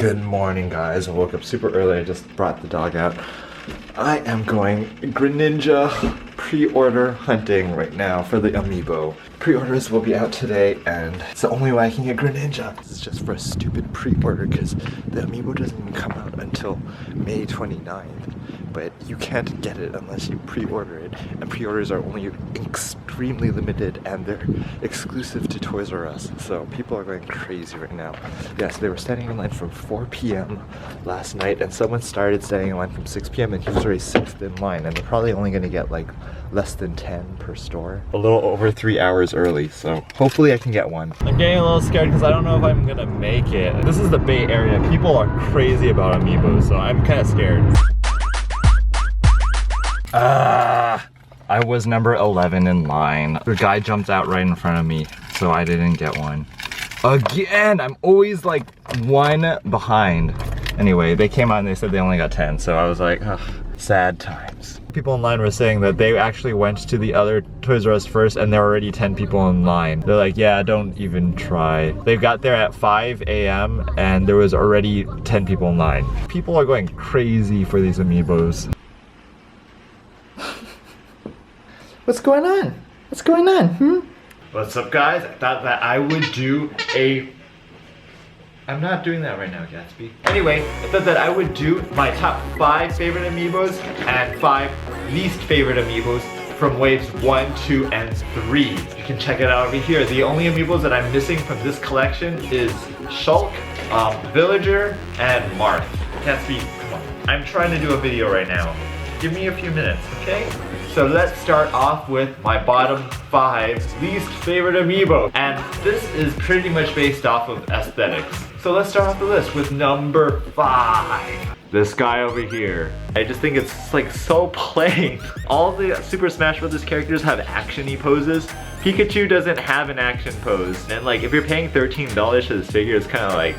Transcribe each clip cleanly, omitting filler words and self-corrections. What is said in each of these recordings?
Good morning, guys. I woke up super early. I just brought the dog out. I am going Greninja pre-order hunting right now for the Amiibo. Pre-orders will be out today, and it's the only way I can get Greninja. This is just for a stupid pre-order because the Amiibo doesn't even come out until May 29th. But you can't get it unless you pre-order it, and pre-orders are only extremely limited, and they're exclusive to Toys R Us. So people are going crazy right now. Yes, they were standing in line from 4 p.m. last night, and someone started standing in line from 6 p.m. and he was already 6th in line, and they're probably only going to get like less than 10 per store. A little over 3 hours early, so hopefully I can get one. I'm getting a little scared because I don't know if I'm gonna make it. This is the Bay Area. People are crazy about Amiibos, so I'm kind of scared. I was number 11 in line. The guy jumped out right in front of me, so I didn't get one. Again, I'm always like one behind. Anyway, they came out and they said they only got 10, so I was like, ugh, sad times. People in line were saying that they actually went to the other Toys R Us first and there were already 10 people in line. They're like, yeah, don't even try. They got there at 5 a.m. and there was already 10 people in line. People are going crazy for these Amiibos. What's going on? What's going on, What's up, guys? I thought that I would do I'm not doing that right now, Gatsby. Anyway, I thought that I would do my top 5 favorite Amiibos and 5 least favorite Amiibos from waves 1, 2, and 3. You can check it out over here. The only Amiibos that I'm missing from this collection is Shulk, Villager, and Marth. Gatsby, come on. I'm trying to do a video right now. Give me a few minutes, okay? So let's start off with my bottom 5 least favorite Amiibo. And this is pretty much based off of aesthetics. So let's start off the list with number 5. This guy over here. I just think it's like so plain. All the Super Smash Bros. Characters have action-y poses. Pikachu doesn't have an action pose. And like if you're paying $13 for this figure, it's kind of like,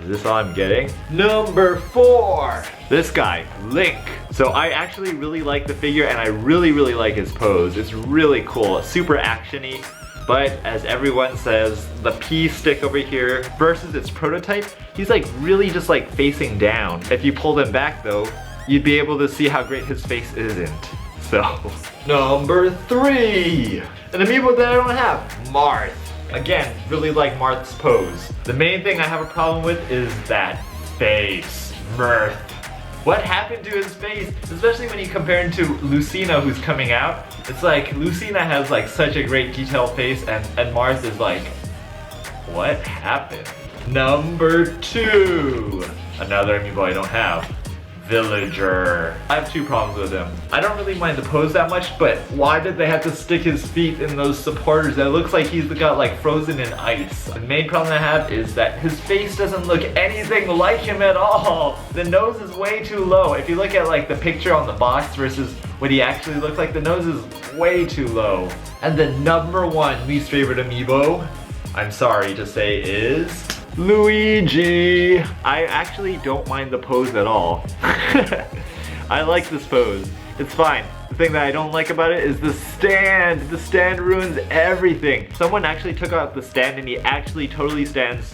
is this all I'm getting? Number 4. This guy, Link. So I actually really like the figure and I really like his pose. It's really cool, super action-y. But as everyone says, the P stick over here versus its prototype, he's like really just like facing down. If you pull them back though, you'd be able to see how great his face isn't. So, number 3. An Amiibo that I don't have, Marth. Again, really like Marth's pose. The main thing I have a problem with is that face, Marth. What happened to his face? Especially when you compare him to Lucina, who's coming out. It's like Lucina has like such a great detailed face, and Marth is like, what happened? Number 2. Another Amiibo I don't have. Villager. I have 2 problems with him. I don't really mind the pose that much, but why did they have to stick his feet in those supporters? It looks like he's got like frozen in ice. The main problem I have is that his face doesn't look anything like him at all. The nose is way too low. If you look at like the picture on the box versus what he actually looks like, the nose is way too low. And the number 1 least favorite Amiibo, I'm sorry to say, is Luigi. I actually don't mind the pose at all. I like this pose. It's fine. The thing that I don't like about it is the stand. The stand ruins everything. Someone actually took out the stand and he actually totally stands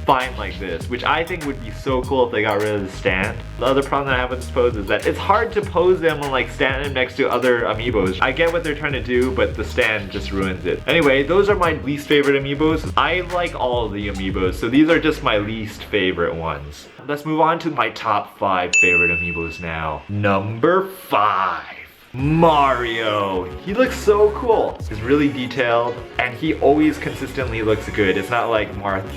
fine like this, which I think would be so cool if they got rid of the stand. The other problem that I have with this pose is that it's hard to pose them and like stand them next to other Amiibos. I get what they're trying to do, but the stand just ruins it. Anyway, those are my least favorite Amiibos. I like all of the Amiibos, so these are just my least favorite ones. Let's move on to my top 5 favorite Amiibos now. Number 5. Mario. He looks so cool. He's really detailed and he always consistently looks good. It's not like Marth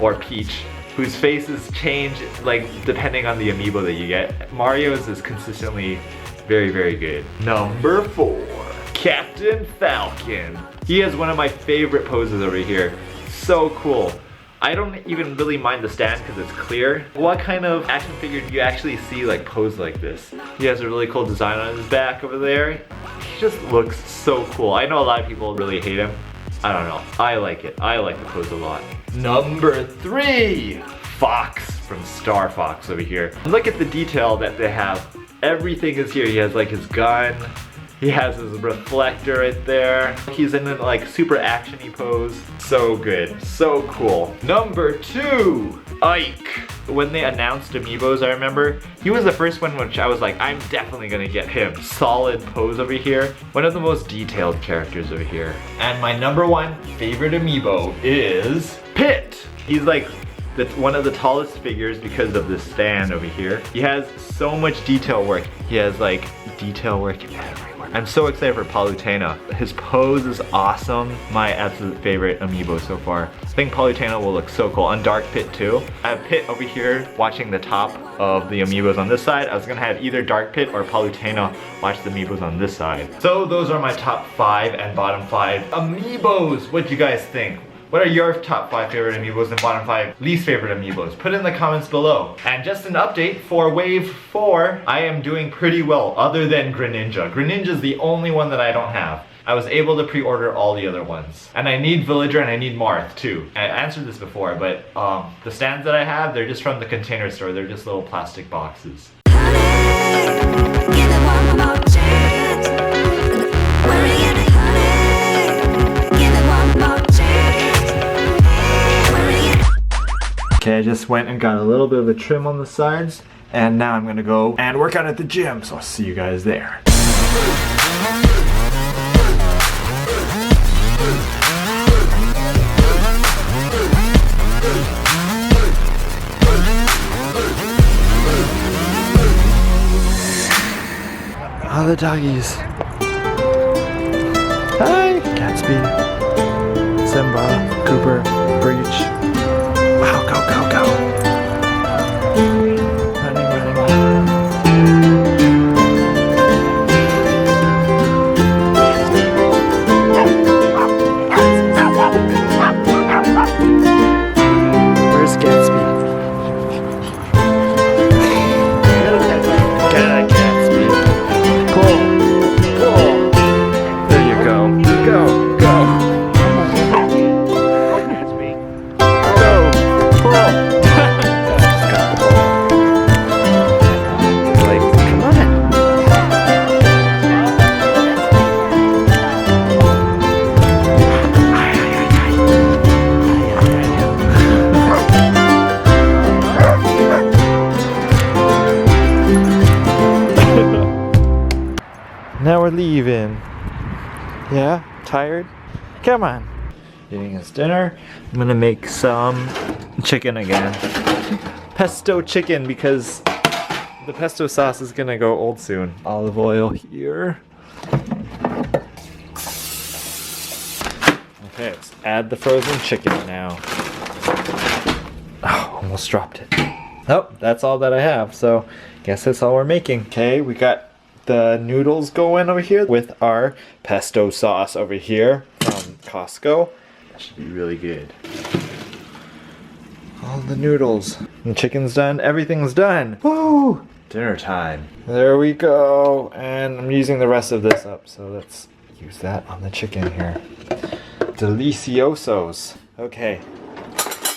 or Peach, whose faces change like depending on the Amiibo that you get. Mario's is consistently very good. Number 4. Captain Falcon. He has one of my favorite poses over here. So cool. I don't even really mind the stand because it's clear. What kind of action figure do you actually see like pose like this? He has a really cool design on his back over there. He just looks so cool. I know a lot of people really hate him. I don't know. I like it. I like the pose a lot. Number 3. Fox from Star Fox over here. Look at the detail that they have. Everything is here. He has like his gun. He has his reflector right there. He's in a like super action-y pose. So good, so cool. Number 2, Ike. When they announced Amiibos, I remember, he was the first one which I was like, I'm definitely gonna get him. Solid pose over here. One of the most detailed characters over here. And my number one favorite Amiibo is Pitt. He's like one of the tallest figures because of this stand over here. He has so much detail work. He has like detail work everywhere. I'm so excited for Palutena. His pose is awesome. My absolute favorite Amiibo so far. I think Palutena will look so cool. On Dark Pitt too. I have Pitt over here watching the top of the Amiibos on this side. I was gonna have either Dark Pitt or Palutena watch the Amiibos on this side. So those are my top 5 and bottom 5 Amiibos. What do you guys think? What are your top 5 favorite Amiibos and bottom 5 least favorite Amiibos? Put it in the comments below. And just an update for Wave 4, I am doing pretty well other than Greninja. Greninja is the only one that I don't have. I was able to pre-order all the other ones. And I need Villager and I need Marth too. I answered this before, but the stands that I have, they're just from the container store. They're just little plastic boxes. Okay, I just went and got a little bit of a trim on the sides, and now I'm gonna go and work out at the gym, so I'll see you guys there. All the doggies. Hi! Gatsby, Simba, Cooper, Breach. Wow, go, go, go. Running, running, running. Where's Gatsby? Get it, Gatsby. Pull, pull. There you go. Go, go. Now we're leaving. Yeah? Tired? Come on. Eating his dinner. I'm gonna make some chicken again. Pesto chicken because the pesto sauce is gonna go old soon. Olive oil here. Okay, let's add the frozen chicken now. Oh, almost dropped it. Oh, that's all that I have, so guess that's all we're making. Okay, we got the noodles going over here with our pesto sauce over here from Costco. That should be really good. All the noodles. The chicken's done. Everything's done. Woo! Dinner time. There we go. And I'm using the rest of this up, so let's use that on the chicken here. Deliciosos. Okay.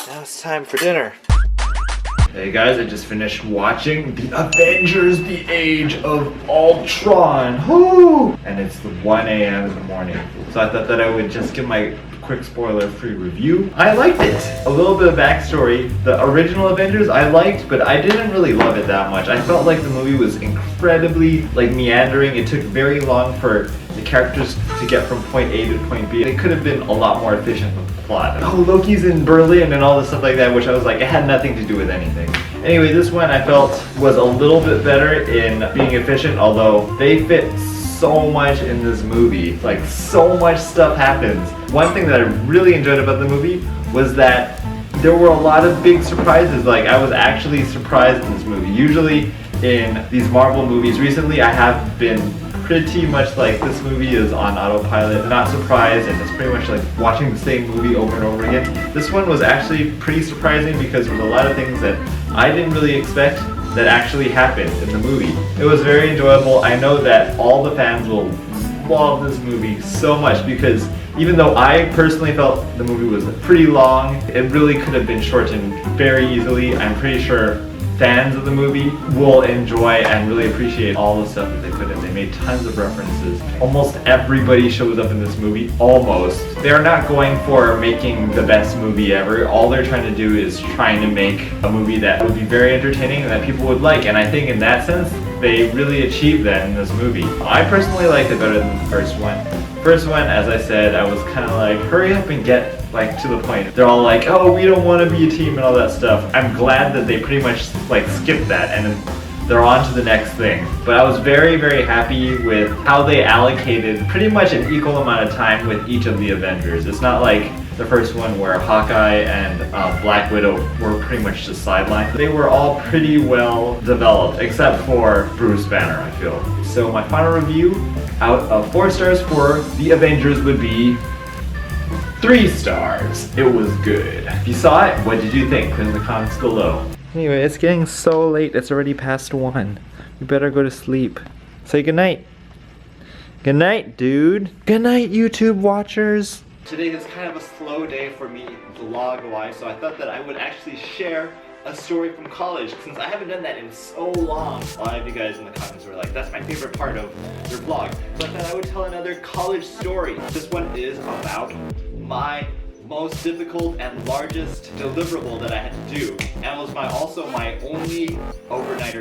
Now it's time for dinner. Hey guys, I just finished watching the Avengers, the Age of Ultron. Woo! And it's 1 a.m. in the morning. So I thought that I would just give my quick spoiler-free review. I liked it. A little bit of backstory. The original Avengers I liked, but I didn't really love it that much. I felt like the movie was incredibly meandering. It took very long for the characters to get from point A to point B. It could have been a lot more efficient with the plot. Oh, Loki's in Berlin and all this stuff like that, which I was like, it had nothing to do with anything. Anyway, this one I felt was a little bit better in being efficient, although they fit so much in this movie. Like, so much stuff happens. One thing that I really enjoyed about the movie was that there were a lot of big surprises. Like, I was actually surprised in this movie. Usually in these Marvel movies recently, I have been pretty much like, this movie is on autopilot, not surprised, and it's pretty much like watching the same movie over and over again. This one was actually pretty surprising because there was a lot of things that I didn't really expect that actually happened in the movie. It was very enjoyable. I know that all the fans will love this movie so much because even though I personally felt the movie was pretty long, it really could have been shortened very easily. I'm pretty sure fans of the movie will enjoy and really appreciate all the stuff that they put in. They made tons of references. Almost everybody shows up in this movie, almost. They're not going for making the best movie ever. All they're trying to do is trying to make a movie that would be very entertaining and that people would like. And I think in that sense, they really achieved that in this movie. I personally liked it better than the first one. First one, as I said, I was kind of like, hurry up and get like to the point. They're all like, oh, we don't want to be a team and all that stuff. I'm glad that they pretty much like skipped that and they're on to the next thing. But I was very, very happy with how they allocated pretty much an equal amount of time with each of the Avengers. It's not like the first one where Hawkeye and Black Widow were pretty much just sidelined. They were all pretty well developed, except for Bruce Banner, I feel. So my final review out of 4 stars for the Avengers would be 3 stars. It was good. If you saw it, what did you think? Put in the comments below. Anyway, it's getting so late. It's already past 1. We better go to sleep. Say goodnight. Good night, dude. Good night, YouTube watchers. Today is kind of a slow day for me vlog-wise, so I thought that I would actually share a story from college since I haven't done that in so long. A lot of you guys in the comments were like, that's my favorite part of your vlog. So I thought I would tell another college story. This one is about my most difficult and largest deliverable that I had to do, and was also my only overnighter